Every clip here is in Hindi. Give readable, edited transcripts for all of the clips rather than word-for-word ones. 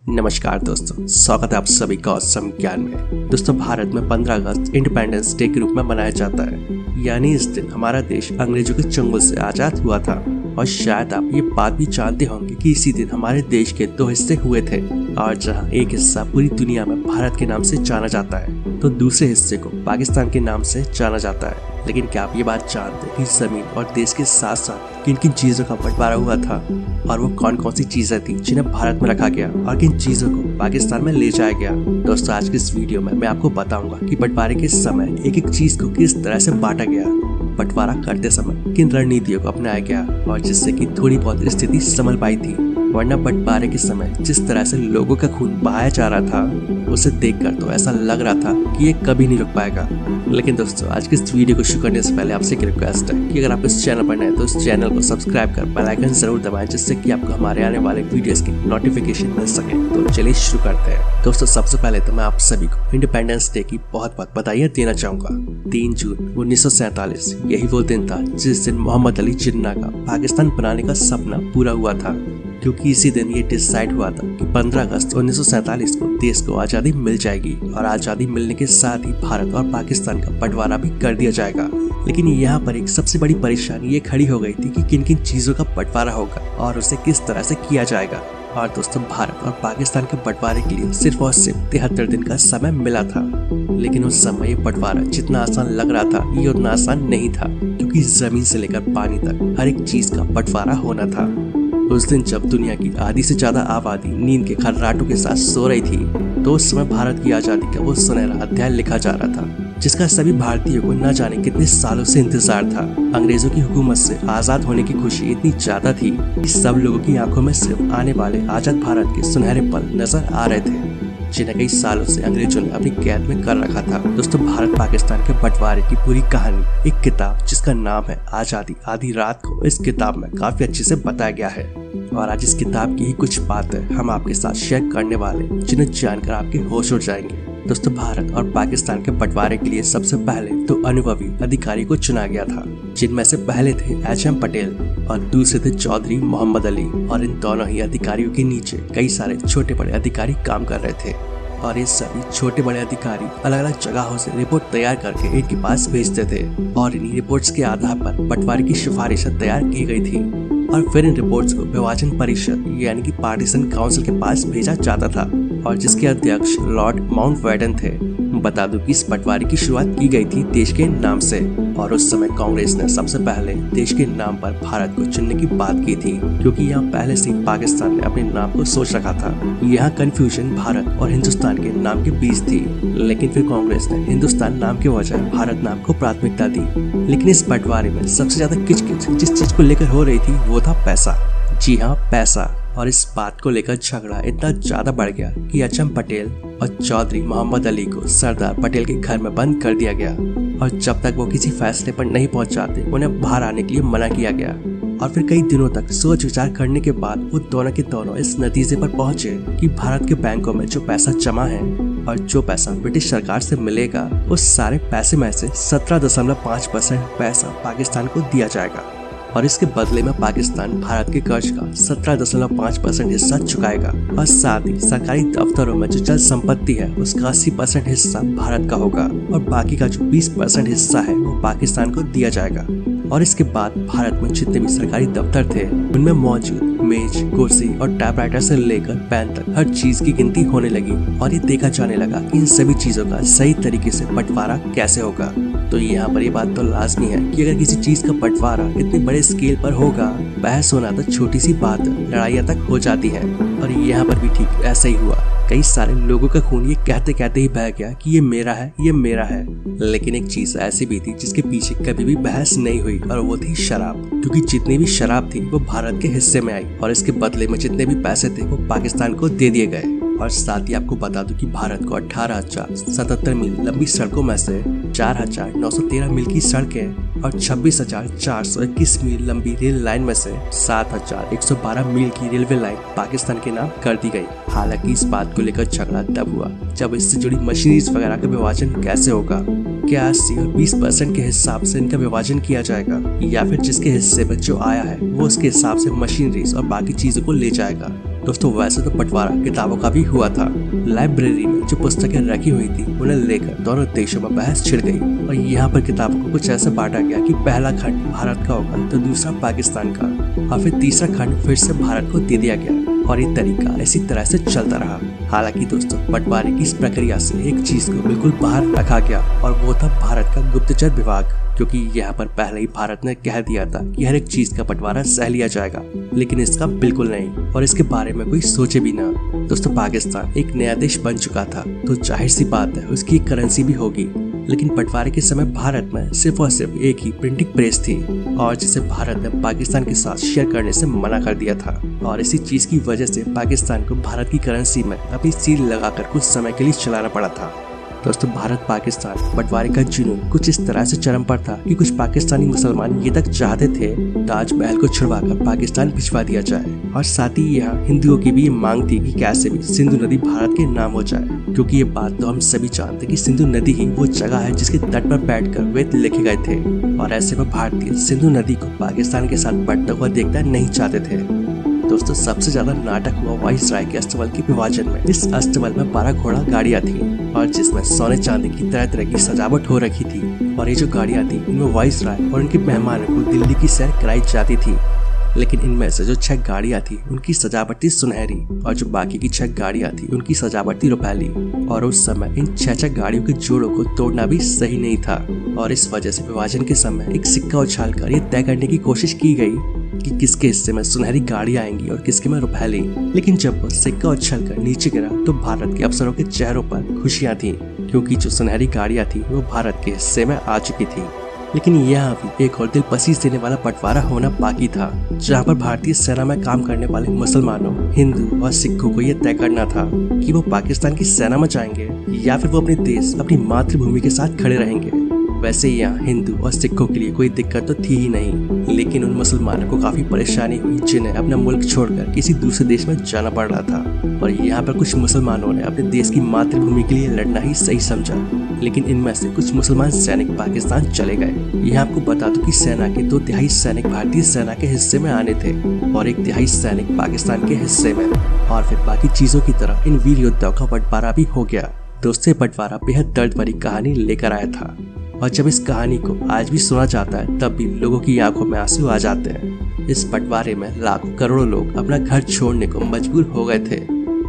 नमस्कार दोस्तों, स्वागत है आप सभी का औसम ज्ञान में। दोस्तों, भारत में 15 अगस्त इंडिपेंडेंस डे के रूप में मनाया जाता है। यानी इस दिन हमारा देश अंग्रेजों के चंगुल से आजाद हुआ था। और शायद आप ये बात भी जानते होंगे कि इसी दिन हमारे देश के 2 हिस्से हुए थे, और जहां एक हिस्सा पूरी दुनिया में भारत के नाम से जाना जाता है तो दूसरे हिस्से को पाकिस्तान के नाम से जाना जाता है। लेकिन क्या आप ये बात जानते हैं कि जमीन और देश के साथ साथ किन किन चीजों का बंटवारा हुआ था, और वो कौन कौन सी चीजें थी जिन्हें भारत में रखा गया और किन चीजों को पाकिस्तान में ले जाया गया। दोस्तों, आज की इस वीडियो में मैं आपको बताऊंगा कि बंटवारे के समय एक एक चीज को किस तरह से बांटा गया, बंटवारा करते समय किन रणनीतियों को अपनाया गया, और जिससे कि थोड़ी बहुत स्थिति संभल पाई थी। वरना बंटवारे के समय जिस तरह से लोगों का खून बहाया जा रहा था, उसे देखकर तो ऐसा लग रहा था कि ये कभी नहीं रुक पाएगा। लेकिन दोस्तों, आज की इस वीडियो को शुरू करने से पहले आपसे एक रिक्वेस्ट है कि अगर आप इस चैनल पर नए हैं तो इस चैनल को सब्सक्राइब कर बेल आइकन जरूर दबाएं, जिससे कि आपको हमारे आने वाले वीडियोस की नोटिफिकेशन मिल सके। तो चलिए शुरू करते हैं। दोस्तों, सबसे पहले तो मैं आप सभी को इंडिपेंडेंस डे की बहुत बहुत बधाइयाँ देना चाहूंगा। 3 जून 1947 यही वो दिन था जिस दिन मोहम्मद अली जिन्ना का पाकिस्तान बनाने का सपना पूरा हुआ था, क्योंकि इसी दिन ये डिसाइड हुआ था कि 15 अगस्त 1947 को देश को आज़ादी मिल जाएगी, और आज़ादी मिलने के साथ ही भारत और पाकिस्तान का बंटवारा भी कर दिया जाएगा। लेकिन यहाँ पर एक सबसे बड़ी परेशानी ये खड़ी हो गई थी कि किन किन चीज़ों का बंटवारा होगा और उसे किस तरह से किया जाएगा। और दोस्तों, भारत और पाकिस्तान के बंटवारे के लिए सिर्फ और सिर्फ 73 दिन का समय मिला था। लेकिन उस समय ये बंटवारा जितना आसान लग रहा था, ये उतना आसान नहीं था, क्योंकि जमीन से लेकर पानी तक हर एक चीज का बंटवारा होना था। उस दिन जब दुनिया की आधी से ज्यादा आबादी नींद के खर्राटों के साथ सो रही थी, तो उस समय भारत की आजादी का वो सुनहरा अध्याय लिखा जा रहा था, जिसका सभी भारतीयों को न जाने कितने सालों से इंतजार था। अंग्रेजों की हुकूमत से आजाद होने की खुशी इतनी ज्यादा थी कि सब लोगों की आंखों में सिर्फ आने वाले आजाद भारत के सुनहरे पल नजर आ रहे थे, जिन्हें कई सालों से अंग्रेजों ने अपनी कैद में कर रखा था। दोस्तों, भारत पाकिस्तान के बंटवारे की पूरी कहानी एक किताब जिसका नाम है आजादी आधी रात को, इस किताब में काफी अच्छे से बताया गया है। और आज इस किताब की ही कुछ बातें हम आपके साथ शेयर करने वाले, जिन्हें जानकर आपके होश उड़ जाएंगे। दोस्तों, भारत और पाकिस्तान के बंटवारे के लिए सबसे पहले तो अनुभवी अधिकारी को चुना गया था, जिनमें से पहले थे HM पटेल और दूसरे थे चौधरी मोहम्मद अली। और इन दोनों ही अधिकारियों के नीचे कई सारे छोटे बड़े अधिकारी काम कर रहे थे, और ये सभी छोटे बड़े अधिकारी अलग अलग जगहों से रिपोर्ट तैयार करके इनके पास भेजते थे, और इन्हीं रिपोर्ट्स के आधार पर बंटवारे की सिफारिशें तैयार की गई थी, और फिर इन रिपोर्ट्स को विभाजन परिषद यानी कि पार्टीशन काउंसिल के पास भेजा जाता था, और जिसके अध्यक्ष लॉर्ड माउंटबेटन थे। बता दूं कि इस बंटवारे की शुरुआत की गई थी देश के नाम से, और उस समय कांग्रेस ने सबसे पहले देश के नाम पर भारत को चुनने की बात की थी, क्योंकि यहाँ पहले से ही पाकिस्तान ने अपने नाम को सोच रखा था। यहाँ कंफ्यूजन भारत और हिंदुस्तान के नाम के बीच थी, लेकिन फिर कांग्रेस ने हिंदुस्तान नाम के बजाय भारत नाम को प्राथमिकता दी। लेकिन इस बंटवारे में सबसे ज्यादा किचकिच जिस चीज को लेकर हो रही थी वो था पैसा। जी हाँ, पैसा। और इस बात को लेकर झगड़ा इतना ज्यादा बढ़ गया कि HM पटेल और चौधरी मोहम्मद अली को सरदार पटेल के घर में बंद कर दिया गया, और जब तक वो किसी फैसले पर नहीं पहुंच जाते उन्हें बाहर आने के लिए मना किया गया। और फिर कई दिनों तक सोच विचार करने के बाद वो दोनों के दोनों इस नतीजे पर पहुंचे कि भारत के बैंकों में जो पैसा जमा है और जो पैसा ब्रिटिश सरकार से मिलेगा, उस सारे पैसे में से 17.5% पैसा पाकिस्तान को दिया जाएगा, और इसके बदले में पाकिस्तान भारत के कर्ज का 17.5% हिस्सा चुकाएगा, और साथ ही सरकारी दफ्तरों में जो जल संपत्ति है उसका 80% हिस्सा भारत का होगा, और बाकी का जो 20% हिस्सा है वो पाकिस्तान को दिया जाएगा। और इसके बाद भारत में जितने भी सरकारी दफ्तर थे उनमें मौजूद मेज, कुर्सी और टाइपराइटर से लेकर पेन तक हर चीज की गिनती होने लगी, और ये देखा जाने लगा कि इन सभी चीजों का सही तरीके से बंटवारा कैसे होगा। तो यहाँ पर ये बात तो लाजमी है कि अगर किसी चीज का बंटवारा इतने बड़े स्केल पर होगा, बहस होना तो छोटी सी बात है, लड़ाइयाँ तक हो जाती है। और यहाँ पर भी ठीक ऐसा ही हुआ। कई सारे लोगों का खून ये कहते कहते ही बह गया कि ये मेरा है, ये मेरा है। लेकिन एक चीज ऐसी भी थी जिसके पीछे कभी भी बहस नहीं हुई, और वो थी शराब। क्योंकि जितनी भी शराब थी वो भारत के हिस्से में आई, और इसके बदले में जितने भी पैसे थे वो पाकिस्तान को दे दिए गए। और साथ ही आपको बता दूं कि भारत को 18,077 मील लंबी सड़कों में से 4,913 मील की सड़कें और 26,421 मील लंबी रेल लाइन में से 7,112 मील की रेलवे लाइन पाकिस्तान के नाम कर दी गई। हालांकि इस बात को लेकर झगड़ा तब हुआ जब इससे जुड़ी मशीनरीज वगैरह का विभाजन कैसे होगा। क्या 80 और 20% के हिसाब से इनका विभाजन किया जाएगा, या फिर जिसके हिस्से में जो आया है वो उसके हिसाब से मशीनरीज और बाकी चीजों को ले जाएगा। दोस्तों वैसे तो बंटवारा किताबों का भी हुआ था। लाइब्रेरी में जो पुस्तकें रखी हुई थी उन्हें लेकर दोनों देशों में बहस छिड़ गई और यहाँ पर किताबों को कुछ ऐसे बांटा गया कि पहला खंड भारत का होगा तो दूसरा पाकिस्तान का और फिर तीसरा खंड फिर से भारत को दे दिया गया और ये तरीका इसी तरह से चलता रहा। हालांकि दोस्तों बंटवारे की इस प्रक्रिया से एक चीज को बिल्कुल बाहर रखा गया और वो था भारत का गुप्तचर विभाग, क्योंकि यहाँ पर पहले ही भारत ने कह दिया था कि हर एक चीज का बंटवारा सह लिया जाएगा, लेकिन इसका बिल्कुल नहीं और इसके बारे में कोई सोचे भी ना। दोस्तों पाकिस्तान एक नया देश बन चुका था तो जाहिर सी बात है उसकी करेंसी भी होगी, लेकिन बंटवारे के समय भारत में सिर्फ और सिर्फ एक ही प्रिंटिंग प्रेस थी और जिसे भारत ने पाकिस्तान के साथ शेयर करने से मना कर दिया था और इसी चीज की वजह से पाकिस्तान को भारत की करेंसी में अपनी सील लगाकर कुछ समय के लिए चलाना पड़ा था। दोस्तों भारत पाकिस्तान बंटवारे का जुनून कुछ इस तरह से चरम पर था कि कुछ पाकिस्तानी मुसलमान ये तक चाहते थे ताजमहल को छुड़वाकर पाकिस्तान भिजवा दिया जाए और साथ ही यहाँ हिंदुओं की भी ये मांग थी कि कैसे भी सिंधु नदी भारत के नाम हो जाए, क्योंकि ये बात तो हम सभी जानते कि सिंधु नदी ही वो जगह है जिसके तट पर बैठकर वेद लिखे गए थे और ऐसे में भारतीय सिंधु नदी को पाकिस्तान के साथ बढ़ता हुआ देखना नहीं चाहते थे। दोस्तों सबसे ज्यादा नाटक हुआ वाइसराय के अस्तबल के विभाजन में। इस अस्तबल में 12 घोड़ा गाड़ियां थी और जिसमें सोने चांदी की तरह तरह की सजावट हो रखी थी और ये जो गाड़ियां थी इनमें वाइसराय और उनके मेहमानों को दिल्ली की सैर कराई जाती थी। लेकिन इनमें से जो 6 गाड़ियां थी उनकी सजावट थी सुनहरी और जो बाकी की 6 गाड़ियां थी उनकी सजावट थी रुपैली और उस समय इन 6 गाड़ियों के जोड़ों को तोड़ना भी सही नहीं था और इस वजह से विभाजन के समय एक सिक्का उछालकर ये तय करने की कोशिश की गई कि किसके हिस्से में सुनहरी गाड़ी आएंगी और किसके में रुपैली। लेकिन जब वो सिक्का उछलकर नीचे गिरा तो भारत के अफसरों के चेहरों पर खुशियां थी, क्योंकि जो सुनहरी गाड़ियां थी वो भारत के हिस्से में आ चुकी थी। लेकिन यहाँ भी एक और दिल पसीज देने वाला बंटवारा होना बाकी था, जहाँ पर भारतीय सेना में काम करने वाले मुसलमानों, हिंदू और सिखों को यह तय करना था कि वो पाकिस्तान की सेना में जाएंगे या फिर वो अपने देश, अपनी मातृभूमि के साथ खड़े रहेंगे। वैसे यहाँ हिंदू और सिखों के लिए कोई दिक्कत तो थी ही नहीं, लेकिन उन मुसलमानों को काफी परेशानी हुई जिन्हें अपना मुल्क छोड़कर किसी दूसरे देश में जाना पड़ रहा था और यहाँ पर कुछ मुसलमानों ने अपने देश की मातृभूमि के लिए लड़ना ही सही समझा। लेकिन इनमें से कुछ मुसलमान सैनिक पाकिस्तान चले गए। यहाँ आपको बता दूं कि सेना के 2/3 सैनिक भारतीय सेना के हिस्से में आने थे और 1/3 सैनिक पाकिस्तान के हिस्से में, और फिर बाकी चीजों की तरह इन वीर योद्धाओं का बंटवारा भी हो गया। दोस्तों बंटवारा बेहद दर्द भरी कहानी लेकर आया था और जब इस कहानी को आज भी सुना जाता है तब भी लोगों की आंखों में आंसू आ जाते हैं। इस बंटवारे में लाखों करोड़ों लोग अपना घर छोड़ने को मजबूर हो गए थे।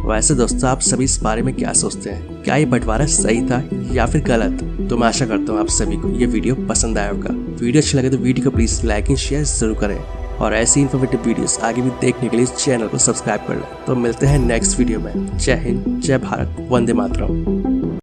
वैसे दोस्तों आप सभी इस बारे में क्या सोचते हैं? क्या ये बंटवारा सही था या फिर गलत? तो मैं आशा करता हूँ आप सभी को ये वीडियो पसंद आया होगा। वीडियो अच्छा लगे तो वीडियो को प्लीज लाइक एंड शेयर जरूर करें और ऐसी इन्फॉर्मेटिव वीडियोस आगे भी देखने के लिए इस चैनल को सब्सक्राइब कर लें। तो मिलते हैं नेक्स्ट वीडियो में। जय हिंद, जय भारत, वंदे मातरम।